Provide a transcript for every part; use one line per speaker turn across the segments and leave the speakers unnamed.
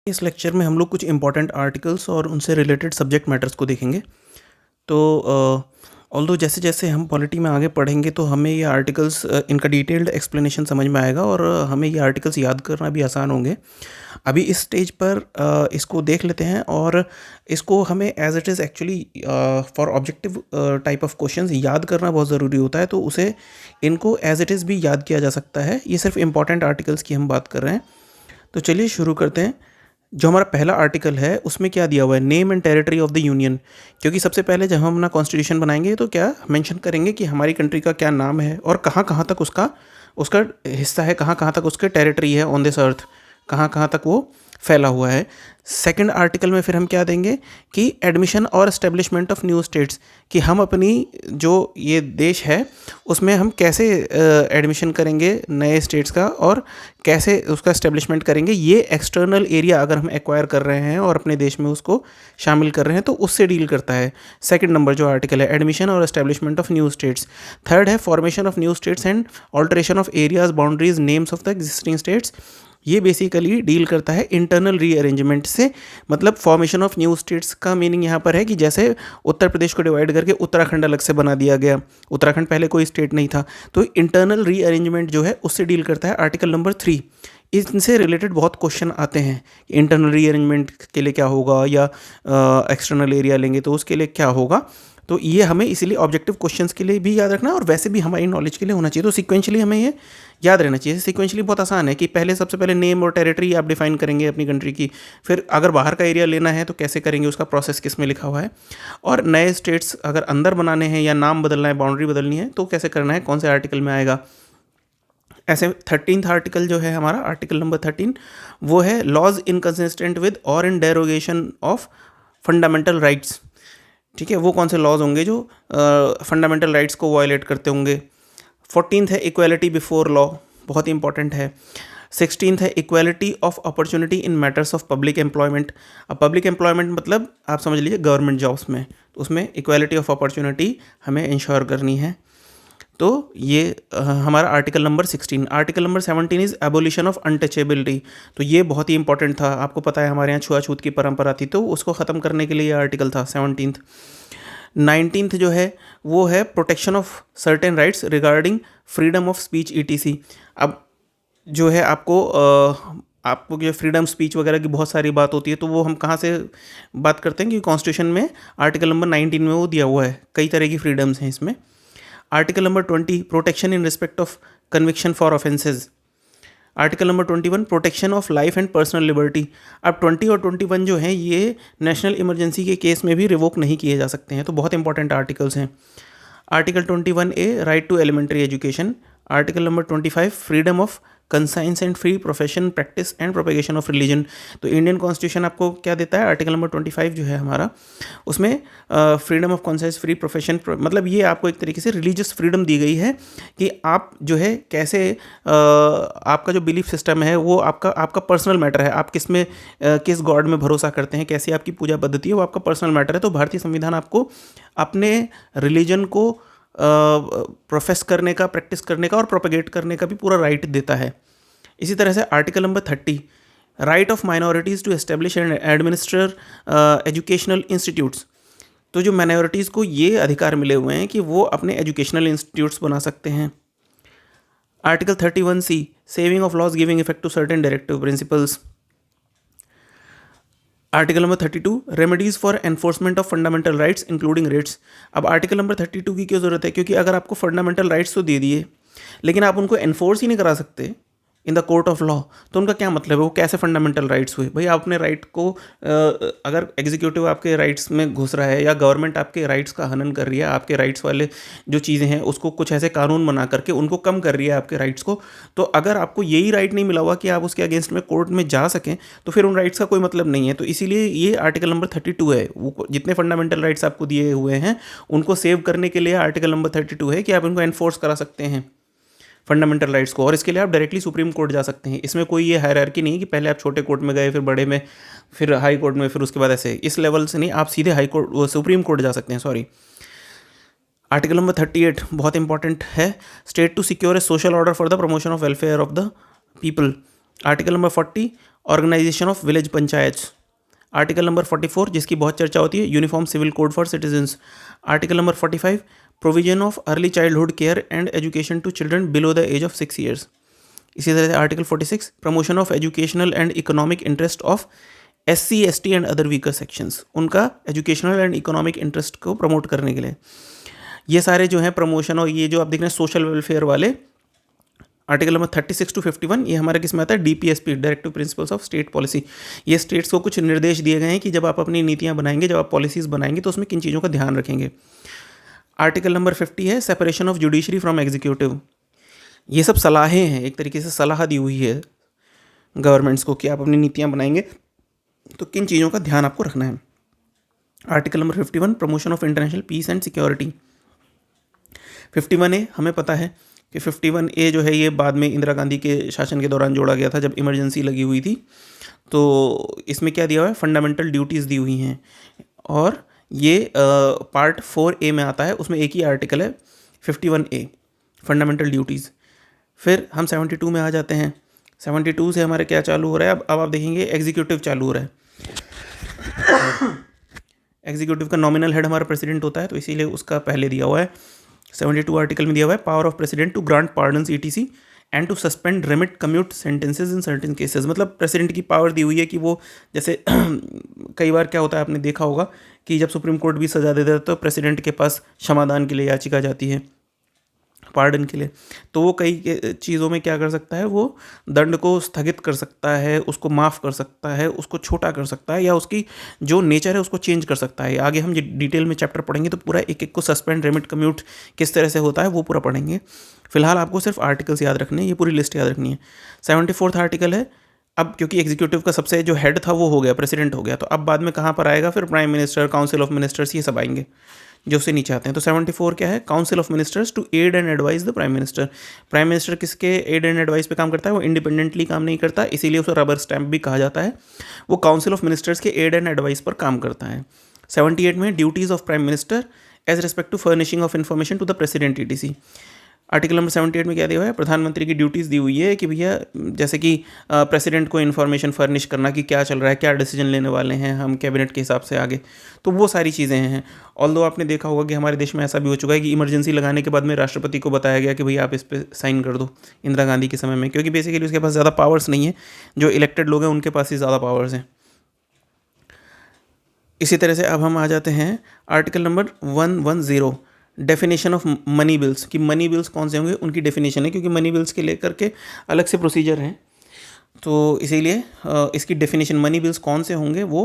इस लेक्चर में हम लोग कुछ इंपॉर्टेंट आर्टिकल्स और उनसे रिलेटेड सब्जेक्ट मैटर्स को देखेंगे। तो ऑल्दो जैसे जैसे हम पॉलिटी में आगे पढ़ेंगे तो हमें ये आर्टिकल्स इनका डिटेल्ड एक्सप्लेनेशन समझ में आएगा और हमें ये आर्टिकल्स याद करना भी आसान होंगे। अभी इस स्टेज पर इसको देख लेते हैं और इसको हमें as it is actually for objective type of questions याद करना बहुत ज़रूरी होता है, तो उसे इनको एज इट इज़ भी याद किया जा सकता है। ये सिर्फ इंपॉर्टेंट आर्टिकल्स की हम बात कर रहे हैं। तो चलिए शुरू करते हैं। जो हमारा पहला आर्टिकल है उसमें क्या दिया हुआ है, name and territory of the union. क्योंकि सबसे पहले जब हम अपना कॉन्स्टिट्यूशन बनाएंगे तो क्या मेंशन करेंगे कि हमारी कंट्री का क्या नाम है और कहाँ कहाँ तक उसका उसका हिस्सा है, कहाँ कहाँ तक उसके टेरिटरी है ऑन दिस अर्थ, कहाँ कहाँ तक वो फैला हुआ है। सेकंड आर्टिकल में फिर हम क्या देंगे कि एडमिशन और एस्टेब्लिशमेंट ऑफ न्यू स्टेट्स, कि हम अपनी जो ये देश है उसमें हम कैसे एडमिशन करेंगे नए स्टेट्स का और कैसे उसका एस्टेब्लिशमेंट करेंगे। ये एक्सटर्नल एरिया अगर हम एक्वायर कर रहे हैं और अपने देश में उसको शामिल कर रहे हैं तो उससे डील करता है। सेकंड नंबर जो आर्टिकल है एडमिशन और establishment of new states. Third है formation of new states and alteration of areas boundaries names of the existing states. ये बेसिकली डील करता है इंटरनल रीअरेंजमेंट से। मतलब फॉर्मेशन ऑफ न्यू स्टेट्स का मीनिंग यहाँ पर है कि जैसे उत्तर प्रदेश को डिवाइड करके उत्तराखंड अलग से बना दिया गया, उत्तराखंड पहले कोई स्टेट नहीं था, तो इंटरनल रीअरेंजमेंट जो है उससे डील करता है आर्टिकल नंबर 3। इनसे रिलेटेड बहुत क्वेश्चन आते हैं, इंटरनल रीअरेंजमेंट के लिए क्या होगा या एक्सटर्नल एरिया लेंगे तो उसके लिए क्या होगा। तो ये हमें इसीलिए ऑब्जेक्टिव क्वेश्चंस के लिए भी याद रखना है और वैसे भी हमारी नॉलेज के लिए होना चाहिए। तो सिक्वेंशली हमें ये याद रहना चाहिए। सिक्वेंशली बहुत आसान है कि पहले सबसे पहले नेम और टेरिटरी आप डिफाइन करेंगे अपनी कंट्री की, फिर अगर बाहर का एरिया लेना है तो कैसे करेंगे, उसका प्रोसेस किस में लिखा हुआ है, और नए स्टेट्स अगर अंदर बनाने हैं या नाम बदलना है, बाउंड्री बदलनी है तो कैसे करना है, कौन से आर्टिकल में आएगा। ऐसे 13th आर्टिकल जो है हमारा, आर्टिकल नंबर 13, वो है लॉज इनकंसिस्टेंट विद और इन डेरोगेशन ऑफ फंडामेंटल राइट्स। ठीक है, वो कौन से लॉज होंगे जो फंडामेंटल राइट्स को वायलेट करते होंगे। 14th है इक्वालिटी बिफोर लॉ, बहुत ही इंपॉर्टेंट है। 16th है equality of opportunity in matters of public employment. अब पब्लिक एम्प्लॉयमेंट मतलब आप समझ लीजिए गवर्नमेंट जॉब्स में, तो उसमें इक्वालिटी ऑफ अपॉर्चुनिटी हमें इंश्योर करनी है। तो ये हमारा article number 16। Article number 17 is abolition of untouchability. तो ये बहुत ही इंपॉर्टेंट था, आपको पता है हमारे यहाँ छुआछूत की परंपरा थी, तो उसको ख़त्म करने के लिए ये आर्टिकल था 17th। 19th जो है वो है protection of certain rights regarding freedom of speech ETC। अब जो है आपको जो फ्रीडम स्पीच वगैरह की बहुत सारी बात होती है, तो वो हम कहाँ से बात करते हैं कि कॉन्स्टिट्यूशन में आर्टिकल नंबर 19 में वो दिया हुआ है, कई तरह की फ्रीडम्स हैं इसमें। Article number 20 protection in respect of conviction for offences. Article number 21 protection of life and personal liberty. अब 20 और 21 जो हैं ये नेशनल इमरजेंसी के केस में भी रिवोक नहीं किए जा सकते हैं, तो बहुत इंपॉर्टेंट आर्टिकल्स हैं। Article 21A right to elementary education. Article number 25 freedom of conscience and free profession practice and propagation of religion. तो इंडियन कॉन्स्टिट्यूशन आपको क्या देता है, आर्टिकल नंबर 25 जो है हमारा, उसमें freedom of conscience free profession, मतलब ये आपको एक तरीके से रिलीजियस फ्रीडम दी गई है कि आप जो है कैसे आपका जो बिलीफ सिस्टम है वो आपका पर्सनल मैटर है, आप किस गॉड में भरोसा करते हैं, कैसी आपकी पूजा पद्धति है, वो आपका पर्सनल मैटर है। तो भारतीय संविधान आपको अपने रिलीजन को प्रोफेस करने का, प्रैक्टिस करने का और प्रोपेगेट करने का भी पूरा राइट देता है। इसी तरह से article number 30 right of minorities to establish and administer educational institutes. तो जो माइनॉरिटीज़ को ये अधिकार मिले हुए हैं कि वो अपने एजुकेशनल इंस्टीट्यूट्स बना सकते हैं। Article 31C saving of laws giving effect to certain directive principles. Article number 32 remedies for enforcement of fundamental rights including writs. अब आर्टिकल नंबर 32 की क्यों ज़रूरत है, क्योंकि अगर आपको फंडामेंटल राइट्स तो दे दिए लेकिन आप उनको एनफोर्स ही नहीं करा सकते in the court of law, तो उनका क्या मतलब है, वो कैसे फंडामेंटल राइट्स हुए। भाई आप अपने राइट को अगर एग्जीक्यूटिव आपके राइट्स में घुस रहा है या गवर्नमेंट आपके राइट्स का हनन कर रही है, आपके राइट्स वाले जो चीज़ें हैं उसको कुछ ऐसे कानून बना करके उनको कम कर रही है आपके राइट्स को, तो अगर आपको यही राइट नहीं मिला हुआ कि आप उसके अगेंस्ट में कोर्ट में जा सकें तो फिर उन राइट्स का कोई मतलब नहीं है। तो इसीलिए ये आर्टिकल नंबर 32 है, वो जितने फंडामेंटल राइट्स आपको दिए हुए हैं उनको सेव करने के लिए आर्टिकल नंबर 32 है कि आप इनको एनफोर्स करा सकते हैं फंडामेंटल राइट्स को, और इसके लिए आप डायरेक्टली सुप्रीम कोर्ट जा सकते हैं। इसमें कोई ये हायरार्की नहीं कि पहले आप छोटे कोर्ट में गए, फिर बड़े में, फिर हाई कोर्ट में, फिर उसके बाद ऐसे, इस लेवल से नहीं, आप सीधे हाई कोर्ट सुप्रीम कोर्ट जा सकते हैं। सॉरी। आर्टिकल नंबर 38 बहुत इंपॉर्टेंट है, state to secure a social order for the promotion of welfare of the people. Article number 40 organisation of village panchayat. Article number 44 जिसकी बहुत चर्चा होती है, uniform civil code for citizens. Article number 45 provision of early childhood care and education to children below the age of 6 years. इसी तरह से article 46 promotion of educational and economic interest of SC ST and other weaker sections, उनका educational and economic interest को promote करने के लिए ये सारे जो हैं प्रमोशन, और ये जो आप देख रहे हैं सोशल वेलफेयर वाले आर्टिकल नंबर 36 to 51 ये हमारे किस में आता है, DPSP directive principles of state policy. ये स्टेट्स को कुछ निर्देश दिए गए हैं कि जब आप अपनी नीतियां बनाएंगे, जब आप पॉलिसीज़ बनाएंगे तो उसमें किन चीज़ों का ध्यान रखेंगे। आर्टिकल नंबर 50 है separation of judiciary from executive. ये सब सलाहें हैं, एक तरीके से सलाह दी हुई है गवर्नमेंट्स को कि आप अपनी नीतियाँ बनाएंगे तो किन चीज़ों का ध्यान आपको रखना है। Article number 51 promotion of international peace and security. 51A हमें पता है कि 51A जो है ये बाद में इंदिरा गांधी के शासन के दौरान जोड़ा गया था जब इमरजेंसी लगी हुई थी। तो इसमें क्या दिया हुआ है, फंडामेंटल ड्यूटीज़ दी हुई हैं, और ये पार्ट 4A में आता है, उसमें एक ही आर्टिकल है 51A फंडामेंटल ड्यूटीज़। फिर हम 72 में आ जाते हैं। 72 से हमारे क्या चालू हो रहा है, अब आप देखेंगे एग्जीक्यूटिव चालू हो रहा है। एग्जीक्यूटिव का नॉमिनल हेड हमारा प्रेसिडेंट होता है, तो इसीलिए उसका पहले दिया हुआ है 72 आर्टिकल में दिया हुआ है power of president to grant pardons ETC and to suspend remit commute sentences in certain cases. मतलब प्रेसिडेंट की पावर दी हुई है कि वो जैसे कई बार क्या होता है, आपने देखा होगा कि जब सुप्रीम कोर्ट भी सजा देता है तो प्रेसिडेंट के पास क्षमादान के लिए याचिका जाती है, पार्डन के लिए। तो वो कई चीज़ों में क्या कर सकता है, वो दंड को स्थगित कर सकता है, उसको माफ़ कर सकता है, उसको छोटा कर सकता है, या उसकी जो नेचर है उसको चेंज कर सकता है। आगे हम डिटेल में चैप्टर पढ़ेंगे तो पूरा एक एक को सस्पेंड रेमिट कम्यूट किस तरह से होता है वो पूरा पढ़ेंगे। फिलहाल आपको सिर्फ आर्टिकल्स याद रखने हैं, ये पूरी लिस्ट याद रखनी है। 74th आर्टिकल है, अब क्योंकि एग्जीक्यूटिव का सबसे जो हेड था वो हो गया, प्रेसिडेंट हो गया, तो अब बाद में कहाँ पर आएगा, फिर prime minister, council of ministers, ये सब आएंगे जो उससे नीचे आते हैं। तो 74 क्या है, council of ministers to aid and advise the prime minister. Prime minister किसके एड एंड एडवाइस पे काम करता है, वो इंडिपेंडेंटली काम नहीं करता, इसीलिए उसे रबर स्टैम्प भी कहा जाता है। वो काउंसिल ऑफ मिनिस्टर्स के एड एंड एडवाइस पर काम करता है। 78 में duties of prime minister as respect to furnishing of information to the president ETC। Article number 78 में क्या दिया हुआ है, प्रधानमंत्री की ड्यूटीज़ दी हुई है कि भैया जैसे कि प्रेसिडेंट को इन्फॉर्मेशन फर्निश करना कि क्या चल रहा है, क्या डिसीजन लेने वाले हैं हम कैबिनेट के हिसाब से आगे, तो वो सारी चीज़ें हैं। ऑल्दो आपने देखा होगा कि हमारे देश में ऐसा भी हो चुका है कि इमरजेंसी लगाने के बाद में राष्ट्रपति को बताया गया कि भैया आप इस पर साइन कर दो, इंदिरा गांधी के समय में, क्योंकि बेसिकली उसके पास ज़्यादा पावर्स नहीं है, जो इलेक्टेड लोग हैं उनके पास ही ज़्यादा पावर्स हैं। इसी तरह से अब हम आ जाते हैं article number 110 definition of money bills, कि मनी बिल्स कौन से होंगे उनकी डेफिनेशन है, क्योंकि मनी बिल्स के लेकर के अलग से प्रोसीजर हैं, तो इसीलिए इसकी डेफिनेशन मनी बिल्स कौन से होंगे वो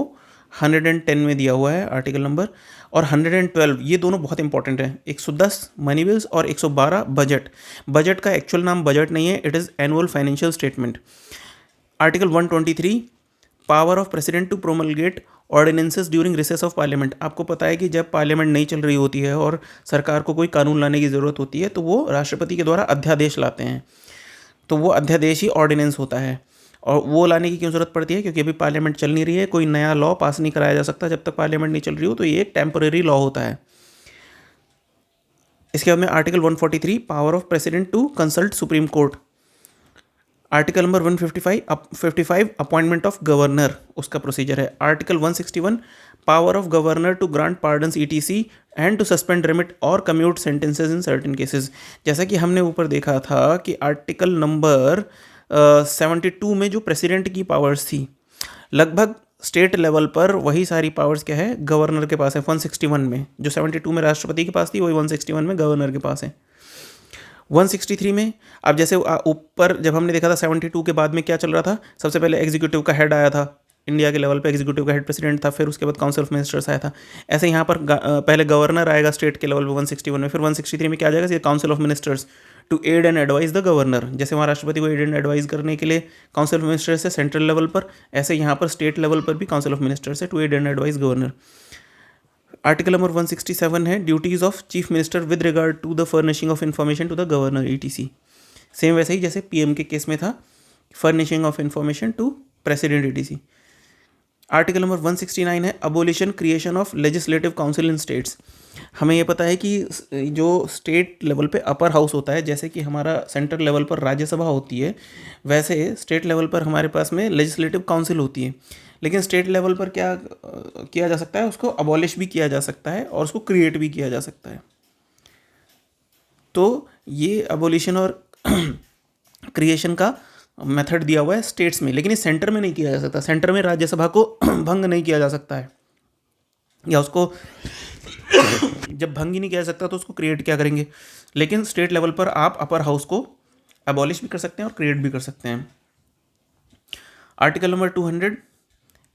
110 में दिया हुआ है आर्टिकल नंबर, और 112 ये दोनों बहुत इंपॉर्टेंट हैं। 110 मनी बिल्स और 112 बजट। बजट का एक्चुअल नाम बजट नहीं है, it is annual financial statement. Article 123 power of president to promulgate ordinances during recess of parliament. आपको पता है कि जब पार्लियामेंट नहीं चल रही होती है और सरकार को कोई कानून लाने की ज़रूरत होती है तो वो राष्ट्रपति के द्वारा अध्यादेश लाते हैं, तो वो अध्यादेश ही ऑर्डिनेंस होता है। और वो लाने की क्यों ज़रूरत पड़ती है, क्योंकि अभी पार्लियामेंट चल नहीं रही है, कोई नया लॉ पास नहीं कराया जा सकता जब तक पार्लियामेंट नहीं चल रही हो, तो ये एक टेम्परेरी लॉ होता है। इसके बाद में article 143 power of president to consult supreme court. Article number 155 appointment of governor, उसका प्रोसीजर है। Article 161 power of governor to grant pardons ETC and to suspend remit और commute sentences in certain cases. जैसा कि हमने ऊपर देखा था कि आर्टिकल नंबर 72 में जो प्रेसिडेंट की पावर्स थी, लगभग स्टेट लेवल पर वही सारी पावर्स क्या है, गवर्नर के पास है 161 में। जो 72 में राष्ट्रपति के पास थी वही 161 में गवर्नर के पास है। 163 में अब जैसे ऊपर जब हमने देखा था 72 के बाद में क्या चल रहा था, सबसे पहले एग्जीक्यूटिव का हेड आया था, इंडिया के लेवल पे एग्जीक्यूटिव का हेड प्रेसिडेंट था, फिर उसके बाद काउंसिल ऑफ मिनिस्टर्स आया था। ऐसे यहाँ पर पहले गवर्नर आएगा स्टेट के लेवल पे 161 में, फिर 163 में क्या आ जाएगा, council of ministers to aid and advise the governor. जैसे वहाँ राष्ट्रपति को एड एंड एडवाइस करने के लिए काउंसिल ऑफ मिनिस्टर्स है सेंट्रल लेवल पर, ऐसे यहाँ पर स्टेट लेवल पर भी काउंसिल ऑफ मिनिस्टर्स है to aid and advise governor. Article number 167 है duties of chief minister with regard to the furnishing of information to the governor ETC। Same वैसे ही जैसे PM के केस में था, furnishing of information to president ETC। Article number 169 है abolition creation of legislative council in states. हमें ये पता है कि जो स्टेट लेवल पे अपर हाउस होता है, जैसे कि हमारा सेंट्रल लेवल पर राज्यसभा होती है, वैसे स्टेट लेवल पर हमारे पास में लेजिस्लेटिव काउंसिल होती है। लेकिन स्टेट लेवल पर क्या किया जा सकता है, उसको अबॉलिश भी किया जा सकता है और उसको क्रिएट भी किया जा सकता है। तो ये अबोलिशन और क्रिएशन का मेथड दिया हुआ है स्टेट्स में, लेकिन ये सेंटर में नहीं किया जा सकता। सेंटर में राज्यसभा को भंग नहीं किया जा सकता है, या उसको जब भंग ही नहीं किया जा सकता तो उसको क्रिएट क्या करेंगे। लेकिन स्टेट लेवल पर आप अपर हाउस को अबॉलिश भी कर सकते हैं और क्रिएट भी कर सकते हैं। Article number 200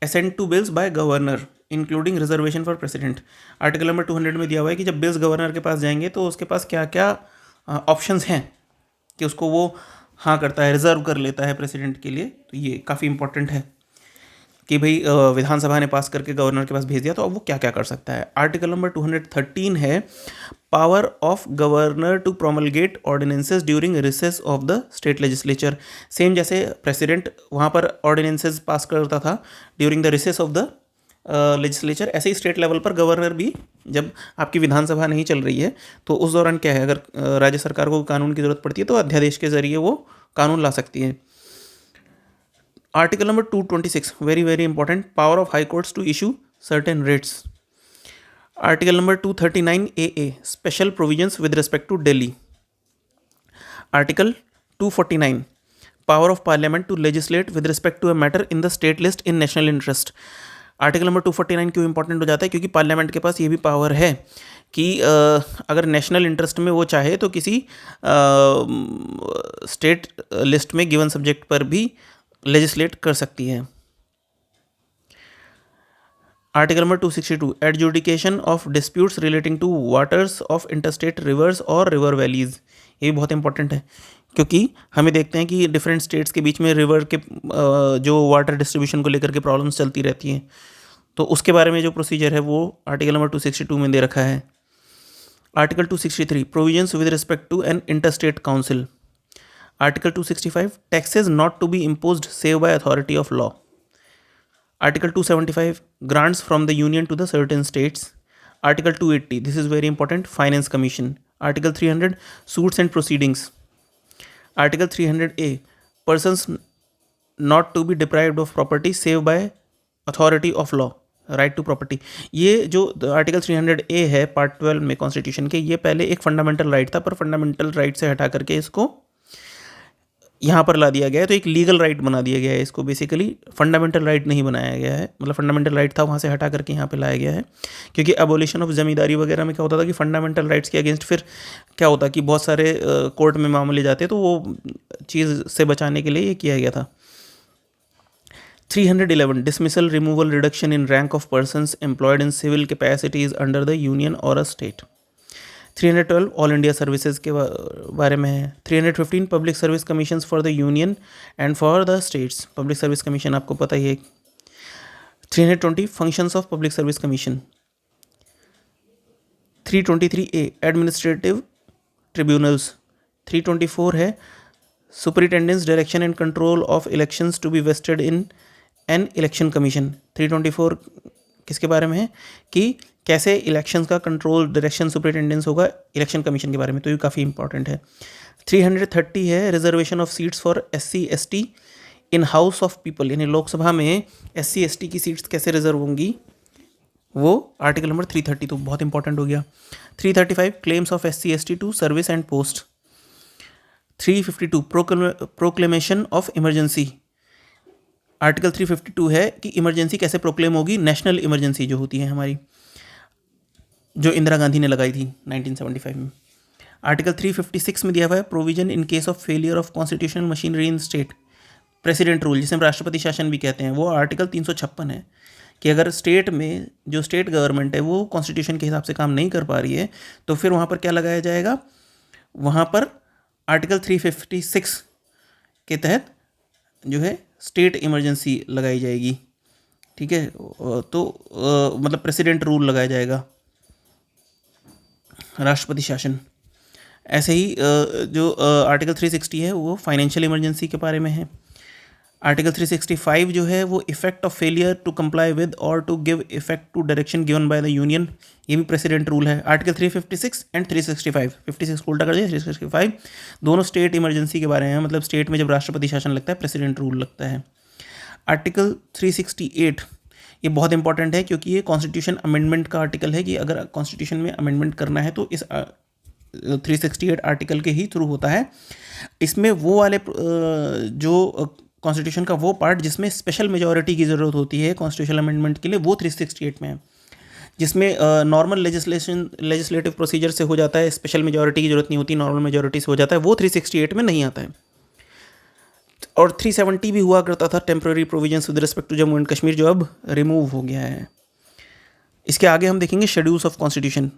assent to bills by governor including reservation for president. Article number 200 में दिया हुआ है कि जब बिल्स गवर्नर के पास जाएंगे तो उसके पास क्या क्या ऑप्शंस हैं कि उसको वो हाँ करता है, रिजर्व कर लेता है प्रेसिडेंट के लिए। तो ये काफ़ी इंपॉर्टेंट है कि भाई विधानसभा ने पास करके गवर्नर के पास भेज दिया तो अब वो क्या क्या कर सकता है। आर्टिकल नंबर 213 है power of governor to promulgate ordinances during recess of the state legislature. Same जैसे प्रेसिडेंट वहाँ पर ऑर्डिनेंसेस पास करता था during the recess of the legislature, ऐसे ही स्टेट लेवल पर गवर्नर भी जब आपकी विधानसभा नहीं चल रही है तो उस दौरान क्या है, अगर राज्य सरकार को कानून की जरूरत पड़ती है तो अध्यादेश के जरिए वो कानून ला सकती है। Article number 226 very very important, power of high courts to issue certain writs. Article number 239 A special provisions with respect to Delhi. Article 249 power of parliament to legislate with respect to a matter in the state list in national interest. Article number 249 क्यों important हो जाता है, क्योंकि parliament के पास ये भी power है कि अगर नेशनल इंटरेस्ट में वो चाहे तो किसी स्टेट लिस्ट में गिवन सब्जेक्ट पर भी लेजिस्लेट कर सकती है। Article number 262 adjudication of disputes relating to waters of interstate rivers और रिवर वैलीज। ये भी बहुत इंपॉर्टेंट है क्योंकि हमें देखते हैं कि डिफरेंट स्टेट्स के बीच में रिवर के जो वाटर डिस्ट्रीब्यूशन को लेकर के प्रॉब्लम्स चलती रहती हैं, तो उसके बारे में जो प्रोसीजर है वो आर्टिकल नंबर 262 में दे रखा है। Article 263 provisions with respect to an interstate council. Article 265 taxes not to be imposed save by authority of law. Article 275 grants from the union to the certain states. Article 280 this is very important, finance commission. Article 300 suits and proceedings. Article 300A persons not to be deprived of property save by authority of law, right to property. ये जो article 300A है part 12 में constitution के, ये पहले एक fundamental right था, पर फंडामेंटल राइट से हटा करके इसको यहाँ पर ला दिया गया है, तो एक लीगल राइट बना दिया गया है इसको। बेसिकली फंडामेंटल राइट नहीं बनाया गया है, मतलब फंडामेंटल राइट था वहाँ से हटा करके यहाँ पे लाया गया है। क्योंकि एबोलिशन ऑफ जमींदारी वगैरह में क्या होता था कि फंडामेंटल राइट्स के अगेंस्ट फिर क्या होता कि बहुत सारे कोर्ट में मामले जाते, तो वो चीज़ से बचाने के लिए ये किया गया था। 311 dismissal removal reduction in rank of persons employed in civil capacities under the union और a state. 312 all India services के बारे में है। 315 public service commissions for the union and for the states. Public service commission आपको पता ही है। 320 functions of public service commission. 323A administrative tribunals. 324 है superintendence direction and control of elections to be vested in an election commission. 324 किसके बारे में है कि कैसे इलेक्शंस का कंट्रोल डायरेक्शन सुपरिटेंडेंस होगा इलेक्शन कमीशन के बारे में, तो ये काफ़ी इंपॉर्टेंट है। 330 है reservation of seats for SC/ST in house of people, यानी लोकसभा में SC/ST की सीट्स कैसे रिजर्व होंगी, वो आर्टिकल नंबर 330 तो बहुत इंपॉर्टेंट हो गया। 335 claims of SC/ST to service and post. 352 proclamation of emergency. Article 352 है कि इमरजेंसी कैसे प्रोक्लेम होगी, नेशनल इमरजेंसी जो होती है हमारी, जो इंदिरा गांधी ने लगाई थी 1975 में। आर्टिकल 356 में दिया हुआ है provision in case of failure of constitutional machinery in state, president rule जिसे हम राष्ट्रपति शासन भी कहते हैं, वो आर्टिकल 356 है कि अगर स्टेट में जो स्टेट गवर्नमेंट है वो कॉन्स्टिट्यूशन के हिसाब से काम नहीं कर पा रही है तो फिर वहाँ पर क्या लगाया जाएगा, वहाँ पर आर्टिकल 356 के तहत जो है स्टेट इमरजेंसी लगाई जाएगी। ठीक है, तो मतलब प्रेसिडेंट रूल लगाया जाएगा, राष्ट्रपति शासन। ऐसे ही जो आर्टिकल 360 है वो फाइनेंशियल इमरजेंसी के बारे में है। आर्टिकल 365 जो है वो effect of failure to comply with और to give effect to direction given by the union, ये भी प्रेसिडेंट रूल है। आर्टिकल 356 एंड 365, 56 को उल्टा कर दिया, 365 दोनों स्टेट इमरजेंसी के बारे में, मतलब स्टेट में जब राष्ट्रपति शासन लगता है प्रेसिडेंट रूल लगता है। आर्टिकल 368 ये बहुत इंपॉर्टेंट है क्योंकि ये कॉन्स्टिट्यूशन अमेंडमेंट का आर्टिकल है कि अगर कॉन्स्टिट्यूशन में अमेंडमेंट करना है तो इस 368 आर्टिकल के ही थ्रू होता है। इसमें वो वाले जो कॉन्स्टिट्यूशन का वो पार्ट जिसमें स्पेशल मेजॉरिटी की ज़रूरत होती है कॉन्स्टिट्यूशन अमेंडमेंट के लिए, वो 368 में है। जिसमें नॉर्मल लेजिस्लेटिव प्रोसीजर से हो जाता है, स्पेशल मेजॉरिटी की जरूरत नहीं होती, नॉर्मल मेजॉरिटी से हो जाता है, वो 368 में नहीं आता है। और 370 भी हुआ करता था, temporary provisions with respect to Jammu and Kashmir, जो अब रिमूव हो गया है। इसके आगे हम देखेंगे शेड्यूल्स ऑफ कॉन्स्टिट्यूशन।